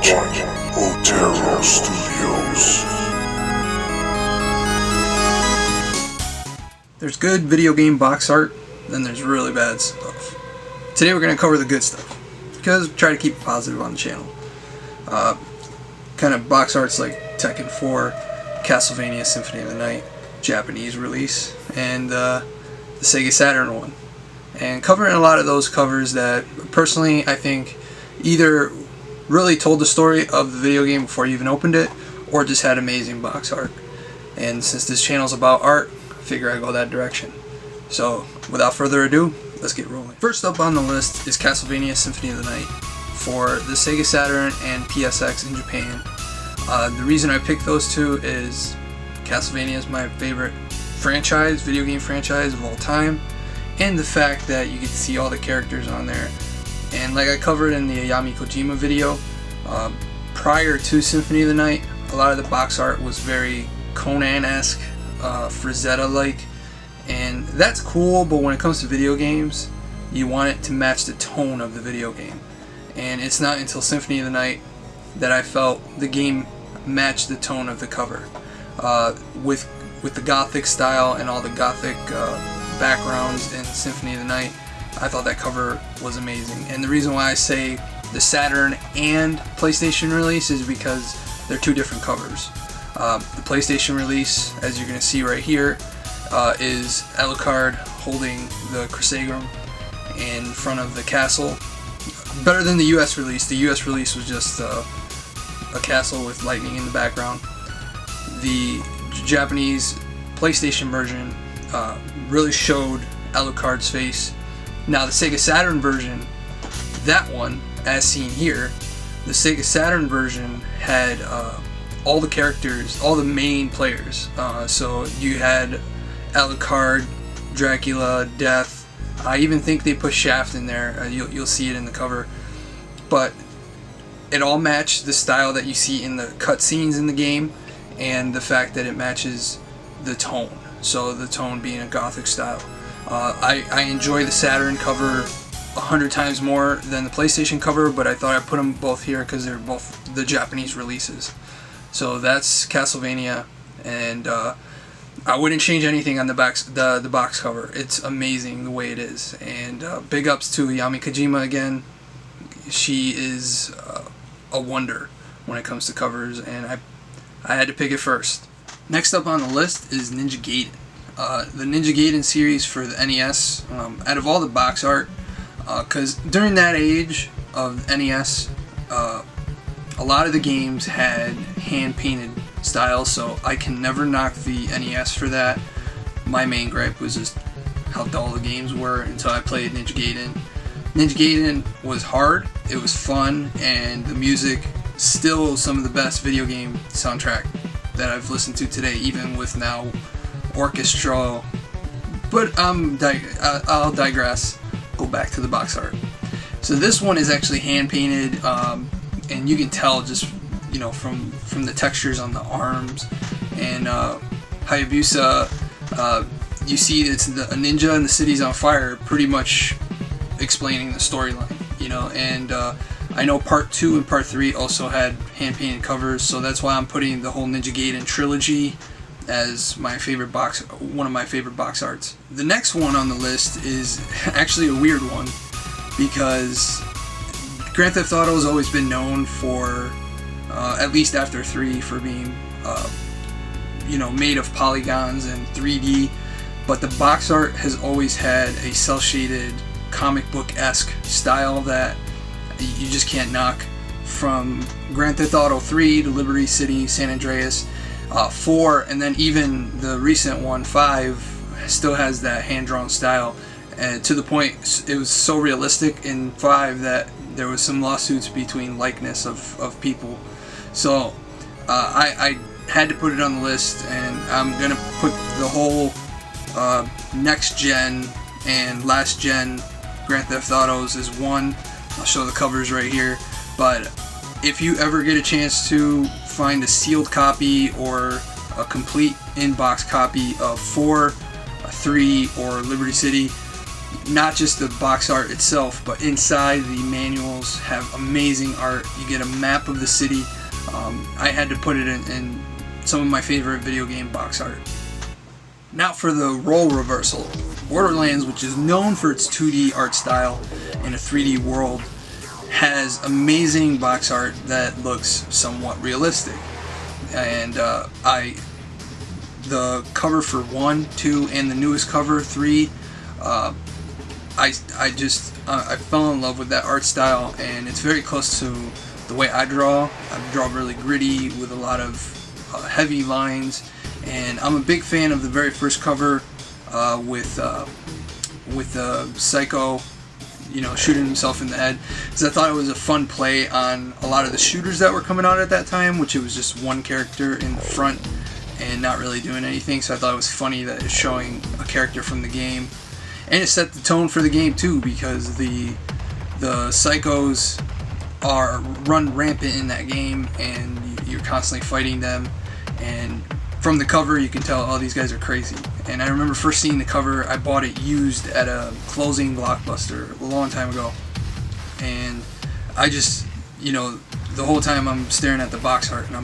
watching Otero Studios. There's good video game box art, then there's really bad stuff. Today we're going to cover the good stuff, because we try to keep it positive on the channel. Kind of box arts like Tekken 4, Castlevania Symphony of the Night, Japanese release, and the Sega Saturn one. And covering a lot of those covers that, personally, I think either really told the story of the video game before you even opened it, or just had amazing box art. And since this channel's about art, I figure I go that direction. So, without further ado, let's get rolling. First up on the list is Castlevania Symphony of the Night for the Sega Saturn and PSX in Japan. The reason I picked those two is Castlevania is my favorite franchise, video game franchise of all time, and the fact that you get to see all the characters on there. And like I covered in the Ayami Kojima video, prior to Symphony of the Night, a lot of the box art was very Conan-esque, Frazetta-like, and that's cool, but when it comes to video games, you want it to match the tone of the video game. And it's not until Symphony of the Night that I felt the game matched the tone of the cover. With the gothic style and all the gothic backgrounds in Symphony of the Night, I thought that cover was amazing. And the reason why I say the Saturn and PlayStation release is because they're two different covers. The PlayStation release, as you're going to see right here, is Alucard holding the Crusagram in front of the castle. Better than the US release. The US release was just a castle with lightning in the background. The Japanese PlayStation version really showed Alucard's face. Now the Sega Saturn version, that one, as seen here, the Sega Saturn version had all the characters, all the main players. So you had Alucard, Dracula, Death. I even think they put Shaft in there. You'll see it in the cover. But it all matched the style that you see in the cutscenes in the game, and the fact that it matches the tone. So the tone being a gothic style. I enjoy the Saturn cover 100 times more than the PlayStation cover, but I thought I'd put them both here because they're both the Japanese releases. So that's Castlevania, and I wouldn't change anything on the box cover. It's amazing the way it is. And big ups to Ayami Kojima again. She is a wonder when it comes to covers, and I had to pick it first. Next up on the list is Ninja Gaiden. The Ninja Gaiden series for the NES, out of all the box art, because during that age of NES, a lot of the games had hand-painted styles, so I can never knock the NES for that. My main gripe was just how dull the games were until I played Ninja Gaiden. Ninja Gaiden was hard, it was fun, and the music, still some of the best video game soundtrack that I've listened to today, even with now orchestral. But I'll digress. Go back to the box art. So this one is actually hand painted, and you can tell just from the textures on the arms. And Hayabusa, you see it's a ninja and the city's on fire, pretty much explaining the storyline. And I know Part 2 and Part 3 also had hand-painted covers, so that's why I'm putting the whole Ninja Gaiden trilogy as one of my favorite box arts. The next one on the list is actually a weird one, because Grand Theft Auto has always been known for, at least after 3, for being, made of polygons and 3D, but the box art has always had a cel-shaded, comic book-esque style that you just can't knock. From Grand Theft Auto 3 to Liberty City, San Andreas, 4, and then even the recent one, 5, still has that hand-drawn style. And to the point, it was so realistic in 5 that there was some lawsuits between likeness of people. So I had to put it on the list, and I'm going to put the whole next-gen and last-gen Grand Theft Autos as one. I'll show the covers right here. But if you ever get a chance to find a sealed copy or a complete in-box copy of 4, 3, or Liberty City, not just the box art itself, but inside the manuals have amazing art. You get a map of the city. I had to put it in some of my favorite video game box art. Now for the role reversal. Borderlands, which is known for its 2D art style in a 3D world, has amazing box art that looks somewhat realistic. And the cover for 1, 2, and the newest cover 3, I fell in love with that art style, and it's very close to the way I draw. I draw really gritty with a lot of heavy lines, and I'm a big fan of the very first cover with Psycho, shooting himself in the head, because I thought it was a fun play on a lot of the shooters that were coming out at that time, which it was just one character in the front and not really doing anything. So I thought it was funny that it's showing a character from the game, and it set the tone for the game too, because the psychos run rampant in that game, and you're constantly fighting them. And from the cover, you can tell, oh, these guys are crazy. And I remember first seeing the cover, I bought it used at a closing Blockbuster a long time ago. And I just, the whole time I'm staring at the box art, and I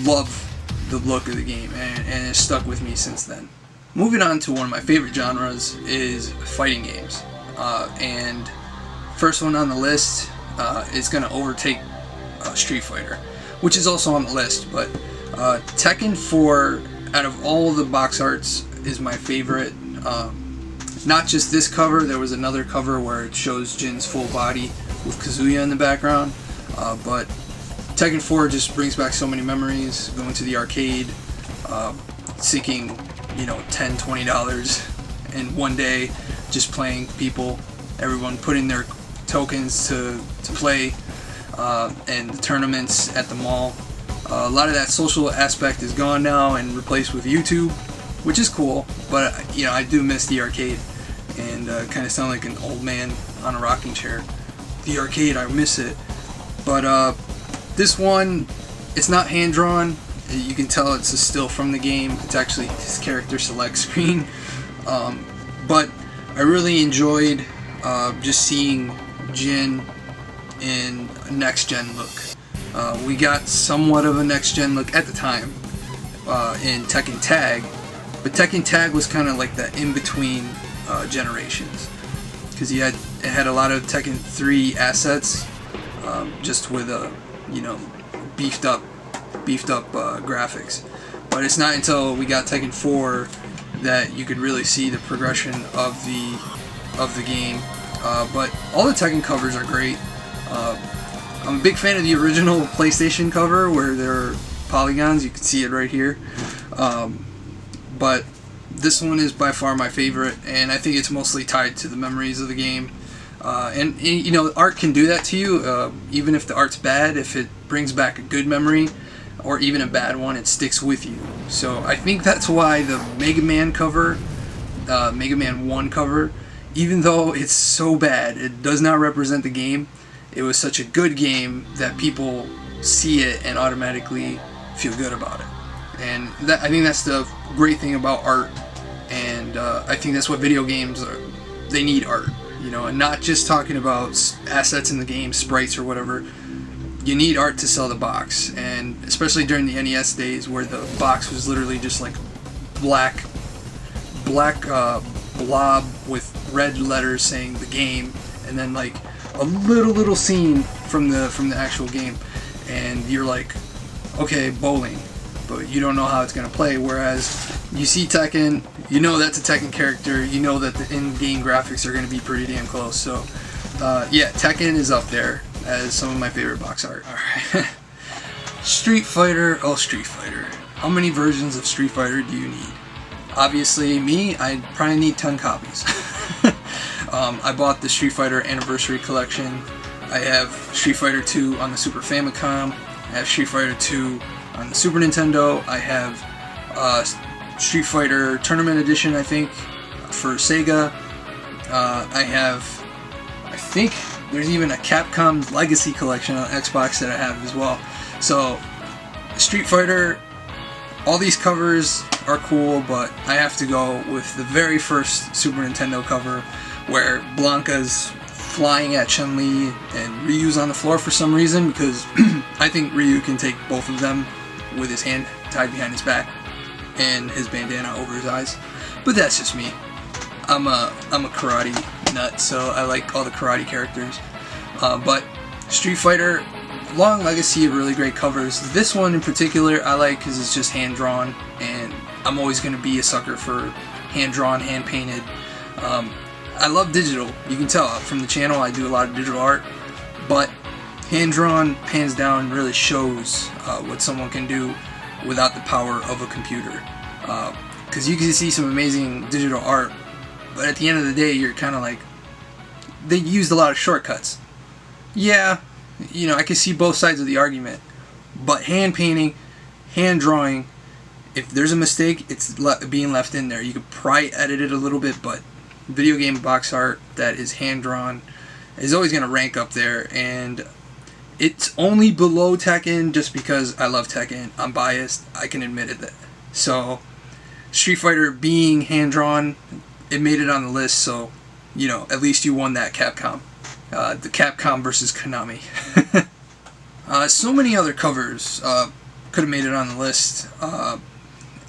love the look of the game, and it's stuck with me since then. Moving on to one of my favorite genres is fighting games. And first one on the list is going to overtake Street Fighter, which is also on the list, but Tekken 4, out of all the box arts, is my favorite. Not just this cover, there was another cover where it shows Jin's full body with Kazuya in the background, but Tekken 4 just brings back so many memories. Going to the arcade, sinking $10, $20 in one day, just playing people, everyone putting their tokens to play, and the tournaments at the mall. A lot of that social aspect is gone now and replaced with YouTube, which is cool, but I do miss the arcade, and kind of sound like an old man on a rocking chair. The arcade, I miss it. But this one, it's not hand-drawn. You can tell it's a still from the game. It's actually his character select screen. But I really enjoyed just seeing Jin in a next-gen look. We got somewhat of a next-gen look at the time in Tekken Tag, but Tekken Tag was kind of like the in-between generations, because it had a lot of Tekken 3 assets, just with beefed up graphics. But it's not until we got Tekken 4 that you could really see the progression of the game. But all the Tekken covers are great. I'm a big fan of the original PlayStation cover where there are polygons. You can see it right here. But this one is by far my favorite, and I think it's mostly tied to the memories of the game. And art can do that to you, even if the art's bad. If it brings back a good memory, or even a bad one, it sticks with you. So I think that's why the Mega Man cover, Mega Man 1 cover, even though it's so bad, it does not represent the game. It was such a good game that people see it and automatically feel good about it. And I think that's the great thing about art, and I think that's what video games are. They need art, and not just talking about assets in the game, sprites or whatever. You need art to sell the box, and especially during the NES days where the box was literally just like black blob with red letters saying the game, and then like a little scene from the actual game, and you're like, okay, bowling, but you don't know how it's gonna play. Whereas you see Tekken, that's a Tekken character, that the in-game graphics are gonna be pretty damn close. So yeah, Tekken is up there as some of my favorite box art. Alright. Street Fighter. Street Fighter. How many versions of Street Fighter do you need? Obviously, I probably need 10 copies. I bought the Street Fighter Anniversary Collection. I have Street Fighter 2 on the Super Famicom. I have Street Fighter 2 on the Super Nintendo. I have Street Fighter Tournament Edition, I think, for Sega. I think there's even a Capcom Legacy Collection on Xbox that I have as well. So, Street Fighter, all these covers, are cool, but I have to go with the very first Super Nintendo cover where Blanca's flying at Chun-Li and Ryu's on the floor for some reason, because I think Ryu can take both of them with his hand tied behind his back and his bandana over his eyes. But that's just me. I'm a karate nut, so I like all the karate characters. But Street Fighter, long legacy of really great covers. This one in particular I like because it's just hand drawn, and I'm always going to be a sucker for hand drawn, hand painted. I love digital. You can tell from the channel I do a lot of digital art, but hand drawn, hands down, really shows what someone can do without the power of a computer. Because you can see some amazing digital art, but at the end of the day, you're kind of like, they used a lot of shortcuts. Yeah, you know, I can see both sides of the argument, but hand painting, hand drawing, if there's a mistake, it's being left in there. You could probably edit it a little bit, but video game box art that is hand drawn is always going to rank up there, and it's only below Tekken just because I love Tekken. I'm biased, I can admit it. So Street Fighter being hand drawn, it made it on the list, so you know, at least you won that Capcom. The Capcom versus Konami. So many other covers could have made it on the list.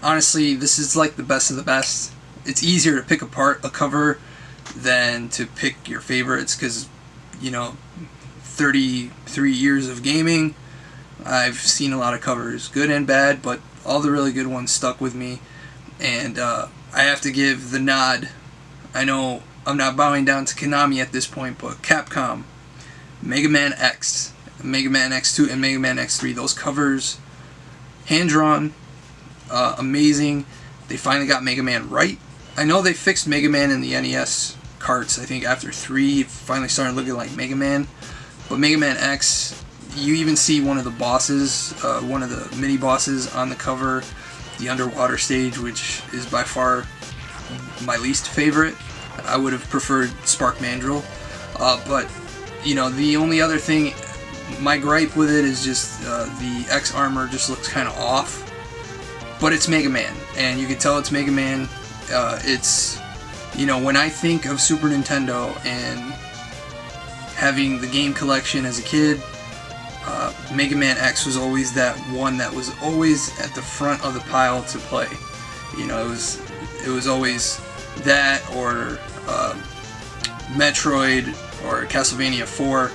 Honestly, this is like the best of the best. It's easier to pick apart a cover than to pick your favorites, because, you know, 33 years of gaming, I've seen a lot of covers, good and bad, but all the really good ones stuck with me. And I have to give the nod. I know I'm not bowing down to Konami at this point, but Capcom, Mega Man X, Mega Man X2, and Mega Man X3, those covers, hand-drawn, amazing. They finally got Mega Man right. I know they fixed Mega Man in the NES carts. I think after 3, it finally started looking like Mega Man. But Mega Man X, you even see one of the bosses, one of the mini-bosses on the cover, the underwater stage, which is by far my least favorite. I would have preferred Spark Mandrill. But, you know, the only other thing, my gripe with it is just the X armor just looks kind of off. But it's Mega Man, and you can tell it's Mega Man. It's, you know, when I think of Super Nintendo and having the game collection as a kid, Mega Man X was always that one that was always at the front of the pile to play. You know, it was always that, or Metroid, or Castlevania 4,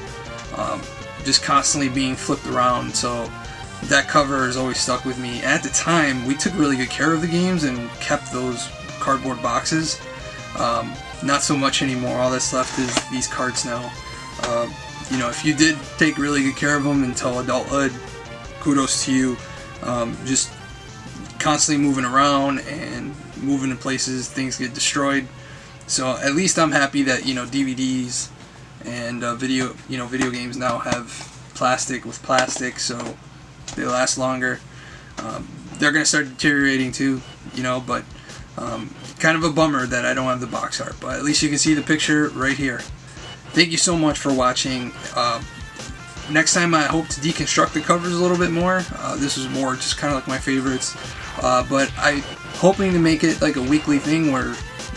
just constantly being flipped around. So that cover has always stuck with me. At the time, we took really good care of the games and kept those cardboard boxes. Not so much anymore. All that's left is these carts now. You know, if you did take really good care of them until adulthood, kudos to you. Just constantly moving around and moving in places, things get destroyed. So at least I'm happy that, you know, DVDs and video games now have plastic with plastic, so they last longer. They're gonna start deteriorating too, you know, but kind of a bummer that I don't have the box art, but at least you can see the picture right here. Thank you so much for watching. Next time I hope to deconstruct the covers a little bit more. This was more just kind of like my favorites, but I'm hoping to make it like a weekly thing where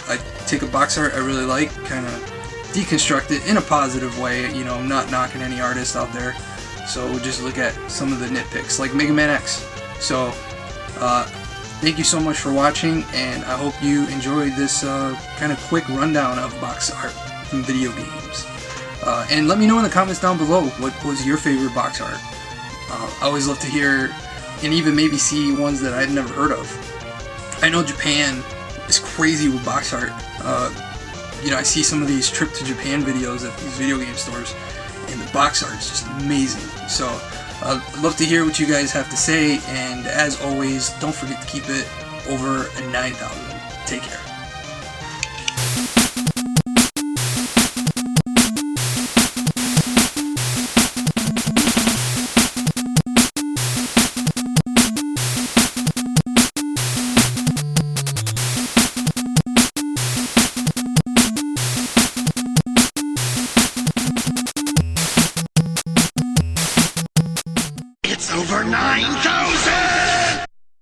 I take a box art I really like, kind of deconstruct it in a positive way. You know, I'm not knocking any artist out there, so we'll just look at some of the nitpicks like Mega Man X. So thank you so much for watching, and I hope you enjoyed this kind of quick rundown of box art from video games. And let me know in the comments down below what was your favorite box art. I always love to hear, and even maybe see ones that I'd never heard of. I know Japan is crazy with box art. You know, I see some of these trip to Japan videos at these video game stores, and the box art is just amazing. So I'd love to hear what you guys have to say, and as always, don't forget to keep it over 9,000. Take care.